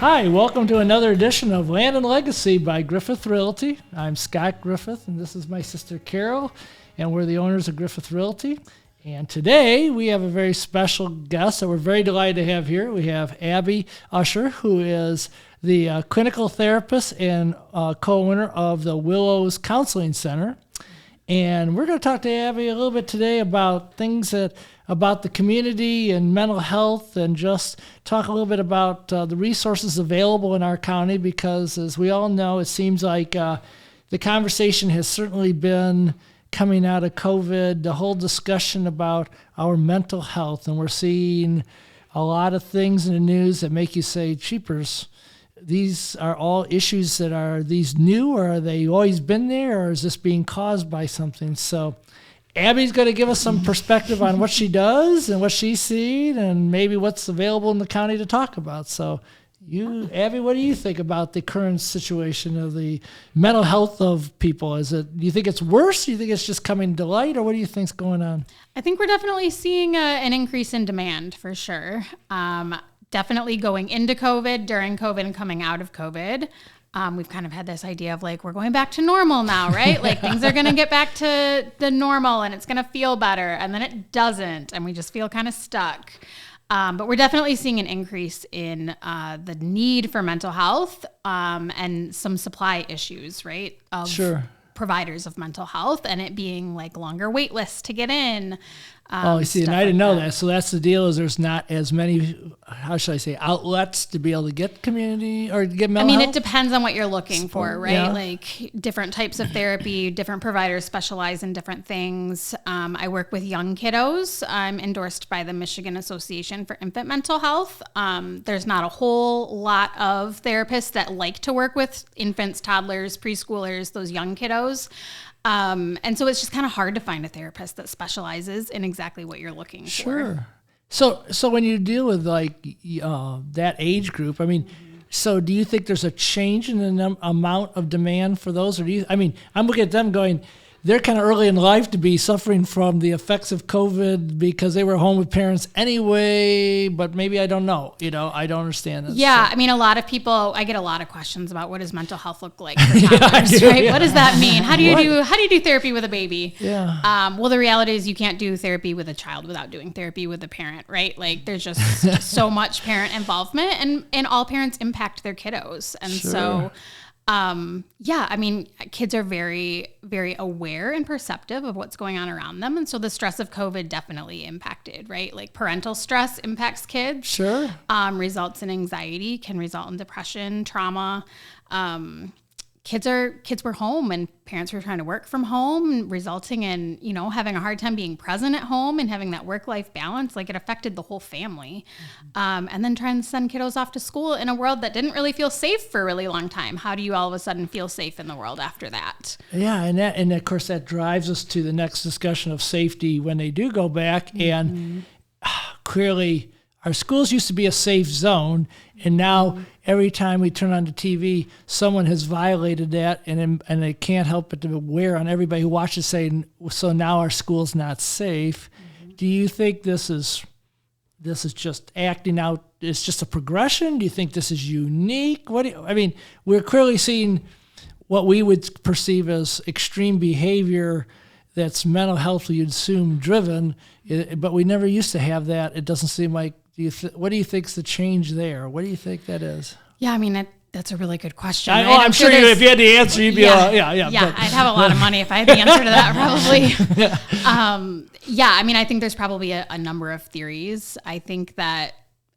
Hi, welcome to another edition of Land and Legacy by Griffith Realty. I'm Scott Griffith, and this is my sister Carol, and we're the owners of Griffith Realty. And today we have a very special guest that we're very delighted to have here. We have Abby.usher, who is the clinical therapist and co-owner of the Willows Counseling Center. And we're going to talk to Abby a little bit today about things about the community and mental health, and just talk a little bit about the resources available in our county, because as we all know, it seems like the conversation has certainly been coming out of COVID, the whole discussion about our mental health, and we're seeing a lot of things in the news that make you say, cheapers, these are all issues that are these new, or are they always been there, or is this being caused by something? So Abby's going to give us some perspective on what she does and what she's seen, and maybe what's available in the county to talk about. So Abby, what do you think about the current situation of the mental health of people? Do you think it's worse? Do you think it's just coming to light, or what do you think's going on? I think we're definitely seeing an increase in demand for sure. Definitely going into COVID, during COVID, and coming out of COVID. We've kind of had this idea of like, we're going back to normal now, right? Like things are going to get back to the normal and it's going to feel better. And then it doesn't. And we just feel kind of stuck. But we're definitely seeing an increase in the need for mental health and some supply issues, right? Of providers of mental health, and it being like longer wait lists to get in. I see. And I didn't know that. So that's the deal, is there's not as many, how should I say, outlets to be able to get community or get mental health? It depends on what you're looking for, right? Yeah. Like different types of therapy, different providers specialize in different things. I work with young kiddos. I'm endorsed by the Michigan Association for Infant Mental Health. There's not a whole lot of therapists that like to work with infants, toddlers, preschoolers, those young kiddos. And so it's just kind of hard to find a therapist that specializes in exactly what you're looking for. Sure. So when you deal with like that age group, so do you think there's a change in the amount of demand for those? Or I'm looking at them going, they're kind of early in life to be suffering from the effects of COVID because they were home with parents anyway, but maybe I don't know. I don't understand this. Yeah, so. A lot of people, I get a lot of questions about what does mental health look like for toddlers, right? Yeah. What does that mean? How do you do therapy with a baby? Yeah. Well, the reality is you can't do therapy with a child without doing therapy with a parent, right? Like there's just so much parent involvement, and all parents impact their kiddos. And so kids are very, very aware and perceptive of what's going on around them. And so the stress of COVID definitely impacted, right? Like parental stress impacts kids. Sure. Results in anxiety, can result in depression, trauma. Kids were home and parents were trying to work from home, resulting in, having a hard time being present at home and having that work-life balance. Like it affected the whole family. And then trying to send kiddos off to school in a world that didn't really feel safe for a really long time. How do you all of a sudden feel safe in the world after that? Yeah. And of course that drives us to the next discussion of safety when they do go back. And clearly our schools used to be a safe zone, and now every time we turn on the TV, someone has violated that, and they can't help but to wear on everybody who watches saying, so now our school's not safe. Do you think this is just acting out? It's just a progression? Do you think this is unique? We're clearly seeing what we would perceive as extreme behavior that's mental health, you'd assume, driven, but we never used to have that. It doesn't seem like. What do you think's the change there? What do you think that is? Yeah, that's a really good question. Right? I'm sure if you had the answer, you'd be yeah. I'd have a lot of money if I had the answer to that, probably. I think there's probably a number of theories. I think that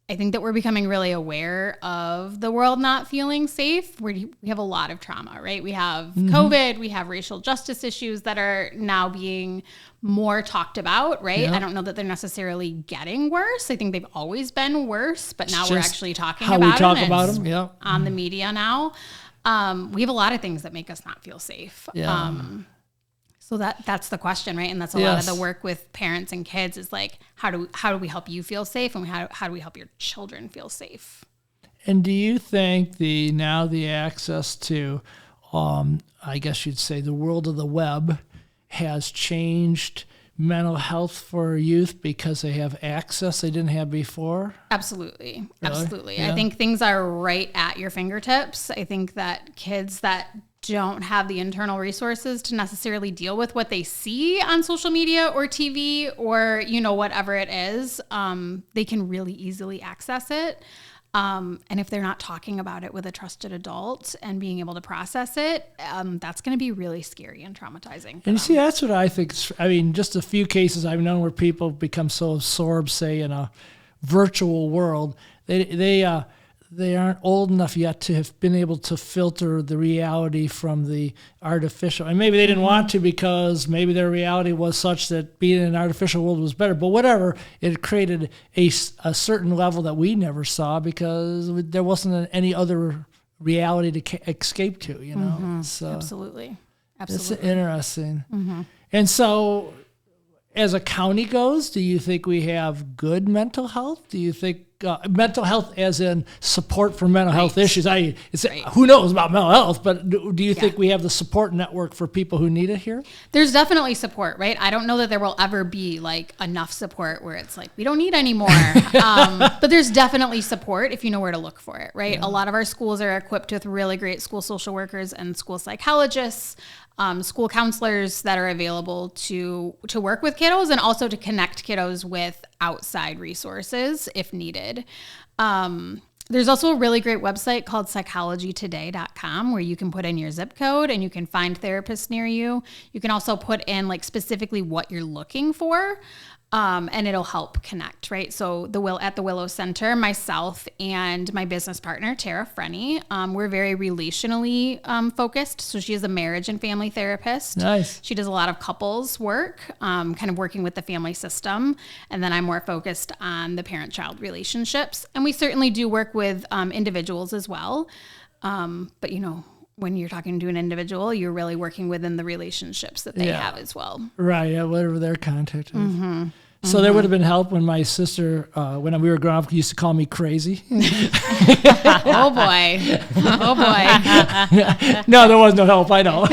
we're becoming really aware of the world not feeling safe. We have a lot of trauma, right? We have COVID, we have racial justice issues that are now being more talked about, right? Yeah. I don't know that they're necessarily getting worse. I think they've always been worse, but now we're actually talking about them. How we talk about them, yeah. On the media now. We have a lot of things that make us not feel safe. Yeah. So that's the question, right? And that's a lot of the work with parents and kids is like, how do we help you feel safe, and how do we help your children feel safe? And do you think the access to, I guess you'd say, the world of the web has changed mental health for youth because they have access they didn't have before? Absolutely. Really? Absolutely. Yeah. I think things are right at your fingertips. I think that kids that don't have the internal resources to necessarily deal with what they see on social media or TV or, whatever it is, they can really easily access it. And if they're not talking about it with a trusted adult and being able to process it, that's going to be really scary and traumatizing. And you see, that's what I think. Just a few cases I've known where people become so absorbed, say, in a virtual world, they aren't old enough yet to have been able to filter the reality from the artificial. And maybe they didn't want to because maybe their reality was such that being in an artificial world was better. But whatever, it created a certain level that we never saw because there wasn't any other reality to escape to, So Absolutely. It's interesting. And so as a county goes, do you think we have good mental health? Do you think mental health as in support for mental health issues? Who knows about mental health, but do you think we have the support network for people who need it here? There's definitely support, right? I don't know that there will ever be like enough support where it's like, we don't need any more. But there's definitely support if you know where to look for it, right? Yeah. A lot of our schools are equipped with really great school social workers and school psychologists, school counselors that are available to work with kiddos and also to connect kiddos with outside resources if needed. There's also a really great website called psychologytoday.com where you can put in your zip code and you can find therapists near you. You can also put in like specifically what you're looking for. And it'll help connect, right? So at the Willow Center, myself and my business partner, Tara Frenny, we're very relationally focused. So she is a marriage and family therapist. Nice. She does a lot of couples work, kind of working with the family system. And then I'm more focused on the parent-child relationships. And we certainly do work with individuals as well. But when you're talking to an individual, you're really working within the relationships that they have as well. Right, yeah, whatever their contact is. So there would have been help when my sister, when we were growing up, used to call me crazy. Oh, boy. Oh, boy. No, there was no help, I know.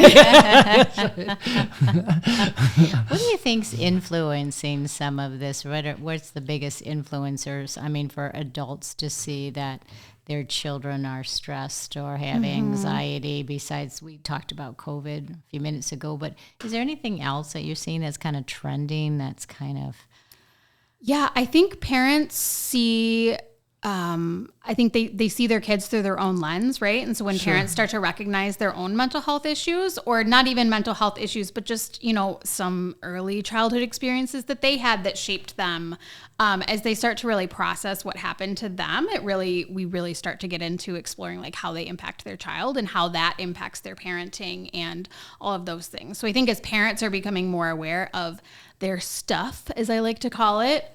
What do you think's influencing some of this? What's the biggest influencers, for adults to see that their children are stressed or have anxiety, besides we talked about COVID a few minutes ago, but is there anything else that you're seeing that's kind of trending that's kind of... Yeah, I think parents see... I think they see their kids through their own lens, right? And so when parents start to recognize their own mental health issues, or not even mental health issues, but just, some early childhood experiences that they had that shaped them, as they start to really process what happened to them, we really start to get into exploring like how they impact their child and how that impacts their parenting and all of those things. So I think as parents are becoming more aware of their stuff, as I like to call it,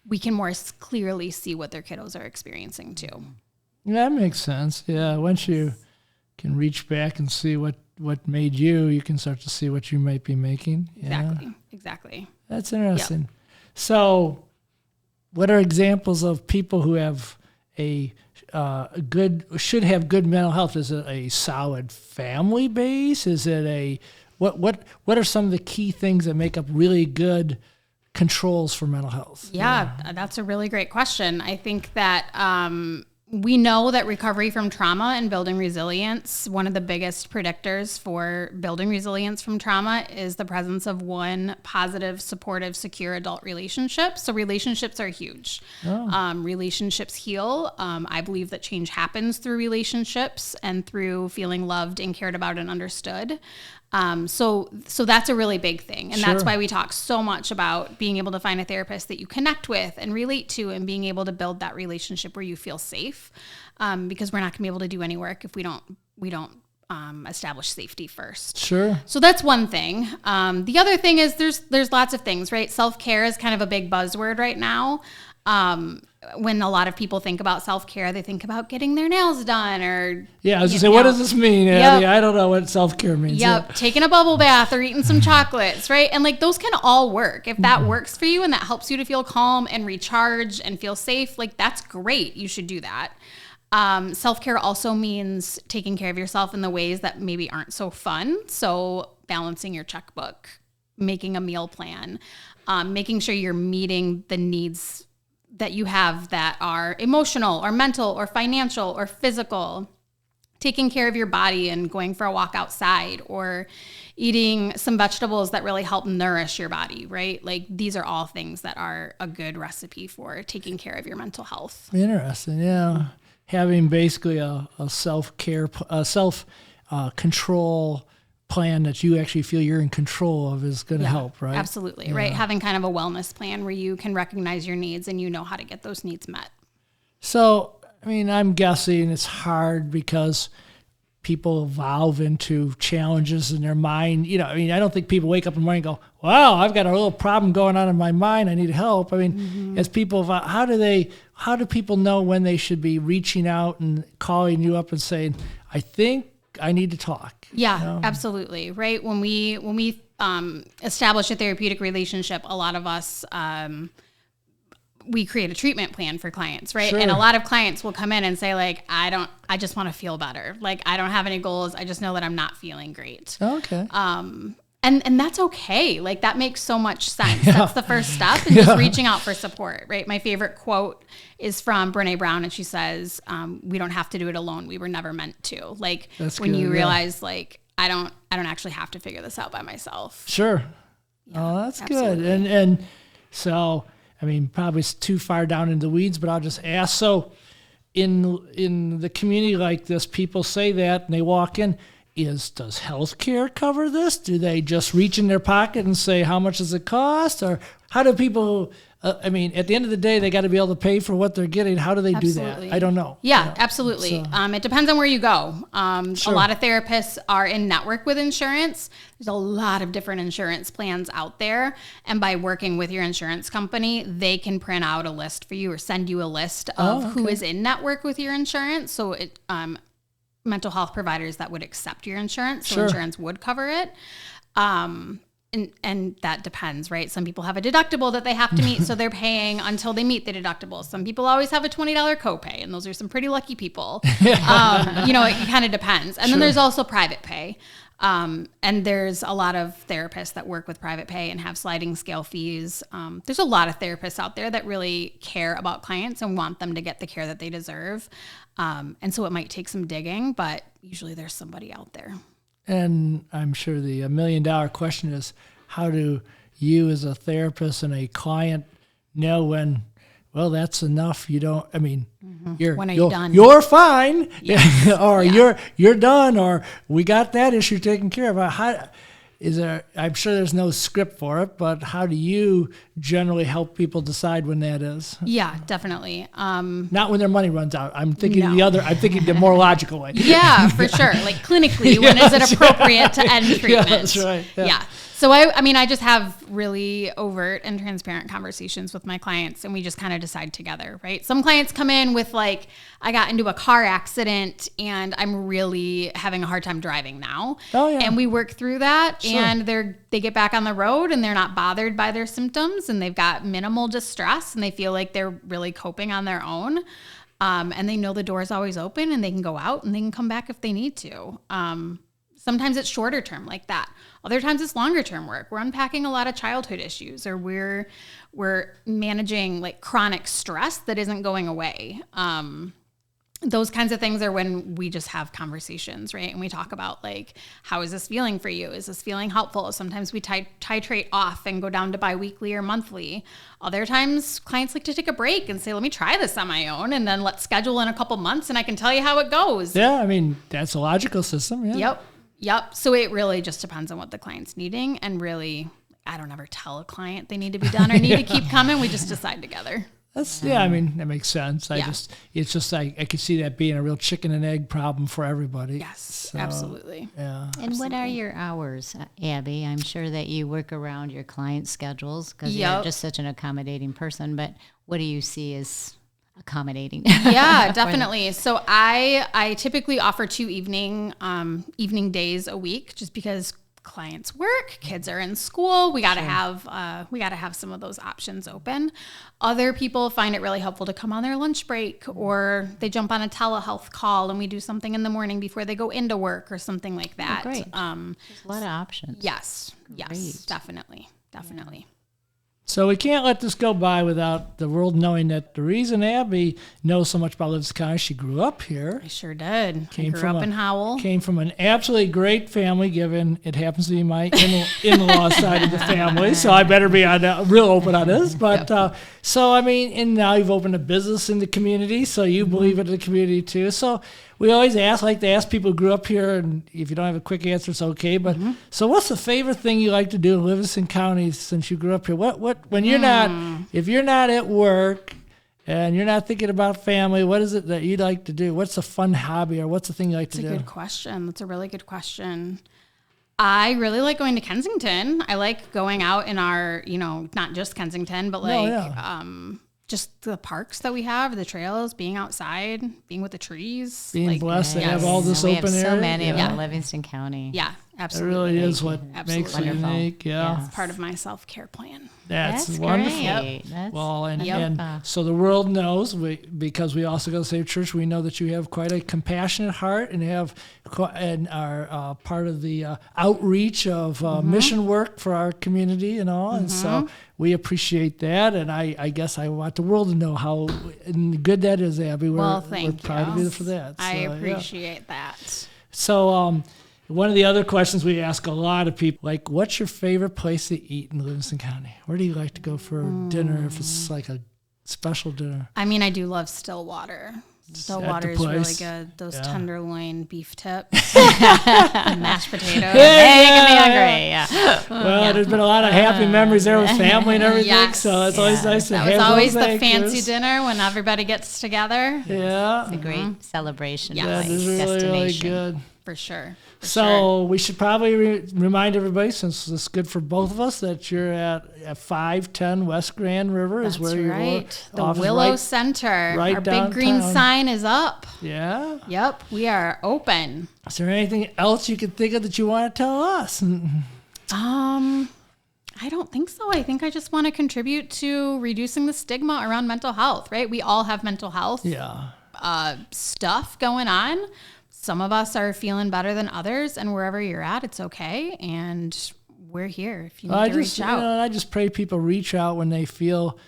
we can more clearly see what their kiddos are experiencing too. That makes sense. Yeah, once you can reach back and see what made you can start to see what you might be making. Yeah. Exactly. That's interesting. Yep. So what are examples of people who have should have good mental health? Is it a solid family base? Is it what are some of the key things that make up really good controls for mental health? Yeah, that's a really great question. I think that we know that recovery from trauma and building resilience, one of the biggest predictors for building resilience from trauma is the presence of one positive, supportive, secure adult relationship. So relationships are huge. Relationships heal. I believe that change happens through relationships and through feeling loved and cared about and understood. So that's a really big thing. And that's why we talk so much about being able to find a therapist that you connect with and relate to and being able to build that relationship where you feel safe. Because we're not gonna be able to do any work if we don't establish safety first. Sure. So that's one thing. The other thing is there's lots of things, right? Self-care is kind of a big buzzword right now. When a lot of people think about self-care, they think about getting their nails done or... Yeah, I was going to say, what does this mean, Abby? Yep. I don't know what self-care means. Yep, taking a bubble bath or eating some chocolates, right? And like those can all work. If that works for you and that helps you to feel calm and recharge and feel safe, like that's great. You should do that. Self-care also means taking care of yourself in the ways that maybe aren't so fun. So balancing your checkbook, making a meal plan, making sure you're meeting the needs that you have that are emotional or mental or financial or physical, taking care of your body and going for a walk outside or eating some vegetables that really help nourish your body, right? Like these are all things that are a good recipe for taking care of your mental health. Interesting, yeah. Having basically a self-care, self-control plan that you actually feel you're in control of is going to help, right? Absolutely, right? Having kind of a wellness plan where you can recognize your needs and you know how to get those needs met. So, I mean, I'm guessing it's hard because people evolve into challenges in their mind. You know, I mean, I don't think people wake up in the morning and go, wow, I've got a little problem going on in my mind. I need help. I mean, as people evolve, how do people know when they should be reaching out and calling you up and saying, I think I need to talk? Yeah, absolutely. Right. When we establish a therapeutic relationship, a lot of us, we create a treatment plan for clients, right? Sure. And a lot of clients will come in and say like, I just want to feel better. Like I don't have any goals. I just know that I'm not feeling great. Okay. And that's okay. Like that makes so much sense. That's the first step, and just reaching out for support, right? My favorite quote is from Brene Brown, and she says, we don't have to do it alone. We were never meant to. Like that's when good, you realize like, I don't actually have to figure this out by myself. Sure. Oh, that's good. And so, I mean, probably it's too far down in the weeds, but I'll just ask. So in the community like this, people say that and they walk in, does healthcare cover this? Do they just reach in their pocket and say, how much does it cost? Or how do people, I mean, at the end of the day, they got to be able to pay for what they're getting. How do they do that? I don't know. Yeah, absolutely. So. It depends on where you go. Sure. A lot of therapists are in network with insurance. There's a lot of different insurance plans out there. And by working with your insurance company, they can print out a list for you or send you a list of who is in network with your insurance. So it, mental health providers that would accept your insurance, so insurance would cover it. And that depends, right? Some people have a deductible that they have to meet, so they're paying until they meet the deductible. Some people always have a $20 copay, and those are some pretty lucky people. It kind of depends. And then there's also private pay. And there's a lot of therapists that work with private pay and have sliding scale fees. There's a lot of therapists out there that really care about clients and want them to get the care that they deserve. And so it might take some digging, but usually there's somebody out there. And I'm sure the $1 million question is, how do you as a therapist and a client know when, well, that's enough? You don't, I mean, when are you done? You're fine. Yes. Or you're done, or we got that issue taken care of. How is there, I'm sure there's no script for it, but how do you generally help people decide when that is? Yeah, definitely. Not when their money runs out. I'm thinking I'm thinking the more logical way. Yeah, for sure. Like clinically, when is it appropriate to end treatment? Yeah, that's right. Yeah. So I just have really overt and transparent conversations with my clients, and we just kind of decide together, right? Some clients come in with like, I got into a car accident and I'm really having a hard time driving now. Oh, yeah. And we work through that, and they get back on the road and they're not bothered by their symptoms, and they've got minimal distress, and they feel like they're really coping on their own. And they know the door is always open, and they can go out and they can come back if they need to. Sometimes it's shorter term like that. Other times it's longer term work. We're unpacking a lot of childhood issues, or we're managing like chronic stress that isn't going away. Those kinds of things are when we just have conversations, right? And we talk about like, how is this feeling for you? Is this feeling helpful? Sometimes we titrate off and go down to biweekly or monthly. Other times clients like to take a break and say, let me try this on my own, and then let's schedule in a couple months and I can tell you how it goes. Yeah, I mean, that's a logical system. Yeah. Yep. So it really just depends on what the client's needing, and really, I don't ever tell a client they need to be done or need to keep coming. We just decide together. I mean, that makes sense. It's just like, I could see that being a real chicken and egg problem for everybody. Yes, absolutely. Yeah. And what are your hours, Abby? I'm sure that you work around your client schedules because you're just such an accommodating person, but what do you see as accommodating? Yeah, definitely. So I typically offer 2 evening days a week, just because clients work, kids are in school. We got to have some of those options open. Other people find it really helpful to come on their lunch break, or they jump on a telehealth call and we do something in the morning before they go into work or something like that. Oh, great. There's a lot of options. Yes, Great. definitely. So we can't let this go by without the world knowing that the reason Abby knows so much about Livingston County, she grew up here. I sure did. I grew up in Howell. Came from an absolutely great family, given it happens to be my in-law side of the family. So I better be real open on this. But so, I mean, and now you've opened a business in the community, so you believe in the community too. So we always like to ask people who grew up here, and if you don't have a quick answer, it's okay. But so what's the favorite thing you like to do in Livingston County since you grew up here? What when you're if you're not at work and you're not thinking about family, what is it that you'd like to do? What's a fun hobby, or what's the thing you like to do? That's a good question. That's a really good question. I really like going to Kensington. I like going out in our, not just Kensington, but just the parks that we have, the trails, being outside, being with the trees. Being blessed to have all this open area. We have so many of them in Livingston County. Yeah, absolutely. It really is what makes it unique. Yeah. It's part of my self-care plan. That's wonderful. Great. Well, and so the world knows, because we also go to the same church, we know that you have quite a compassionate heart and are part of the outreach of mission work for our community and all. And so we appreciate that. And I guess I want the world to know how good that is, Abby. We're proud of you for that. I appreciate that. So, one of the other questions we ask a lot of people, like, what's your favorite place to eat in Livingston County? Where do you like to go for dinner if it's like a special dinner? I mean, I do love Stillwater. Stillwater is really good. Those tenderloin beef tips, and mashed potatoes. Making me hungry. Yeah. Well, there's been a lot of happy memories there with family and everything, so it's always nice to have those. That was always the fancy dinner when everybody gets together. Yeah. It's a great celebration That place, is really, destination. really good. For sure. We should probably remind everybody, since it's good for both of us, that you're at 510 West Grand River is where you're right. The Willow Center. Our downtown. big green sign is up. Yeah. Yep. We are open. Is there anything else you can think of that you want to tell us? I don't think so. I think I just want to contribute to reducing the stigma around mental health, right? We all have mental health stuff going on. Some of us are feeling better than others, and wherever you're at, it's okay. And we're here if you need to reach out. I just pray people reach out when they feel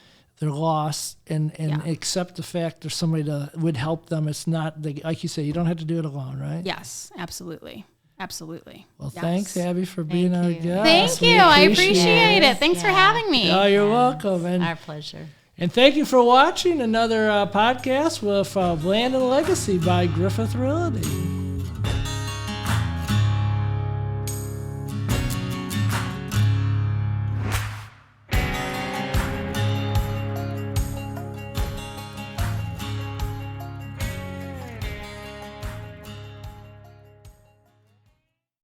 they're lost and accept the fact there's somebody that would help them. It's not, like you say, you don't have to do it alone, right? Yes, absolutely. Absolutely. Well, thanks, Abby, for being our guest. Thank you. I appreciate it. Thanks for having me. Oh, you're welcome. And our pleasure. And thank you for watching another podcast with Land and Legacy by Griffith Realty.